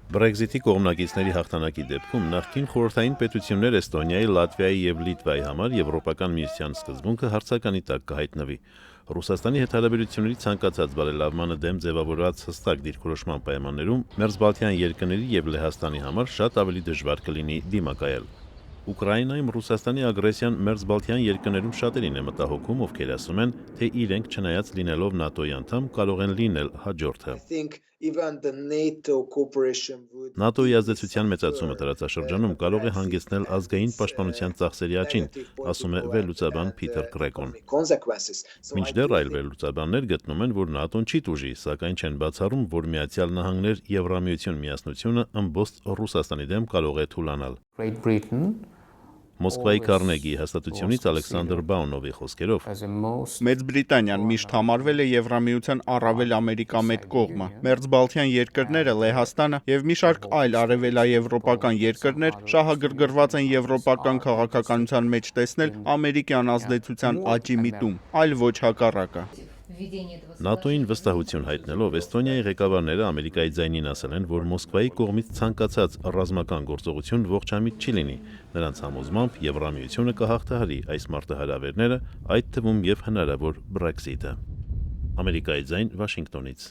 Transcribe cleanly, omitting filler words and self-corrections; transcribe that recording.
Brexit-ի կողմնակիցների հաղթանակի դեպքում նախկին խորհրդային պետություններ Էստոնիայի, Լատվիայի և Լիտվայի համար Եվրոպական միության սկզբունքը հարցականի տակ կհայտնվի։ Ռուսաստանի հետ հարաբերությունների ցանկացած բարելավմանը դեմ ձևավորված հստակ դիրքորոշման պայմաններում մերձբալթյան երկրների և Լեհաստանի համար շատ ավելի դժվար կլինի դիմակայել։ Ուկրաինայում Ռուսաստանի ագրեսիան մերձբալթյան երկրներում շատերին է մտահոգում, ովքեր ասում են, թե իրենք չնայած լինելով ՆԱՏՕ-ի անդամ կարող են լինել հաջորդը։ ՆԱՏՕ-ի ազդեցության մեծացումը տարածաշրջանում կարող է հանգեցնել ազգային պաշտպանության ծախսերի աճին, ասում է վերլուծաբան Փիթեր Կրեկոն։ Մինչդեռ այլ վերլուծաբաններ գտնում են, որ ՆԱՏՕ-ն չի տուժի, սակայն չեն բացառում, որ Միացյալ Նահանգներ Եվրամիություն միասնությունը ըմբոստ Ռուսաստանի դեմ կարող է թուլանալ։ Մոսկվայի Քարնեգի հաստատությունից Ալեքսանդր Բաունովի խոսքերով. Մեծ Բրիտանիան միշտ համարվել է Եվրամիության առավել ամերիկամետ կողմը։ Մերձբալթյան երկրները, Լեհաստանը եւ մի շարք այլ արևելաեվրոպական երկրներ շահագրգռված են եվրոպական քաղաքականության մեջ տեսնել ամերիկյան ազդեցության աճի միտում, այլ ոչ հակառակը։ ՆԱՏՕ-ին վստահություն հայտնելով Էստոնիայի ղեկավարները Ամերիկայի ձայնին ասել են, որ Մոսկվայի կողմից ցանկացած ռազմական գործողություն ողջամիտ չի լինի։ Նրանց համոզմամբ Եվրամիությունը կհաղթահարի այս մարտահրավերները, այդ թվում եւ հնարավոր Brexit-ը։ Ամերիկայի ձայն, Վաշինգտոնից։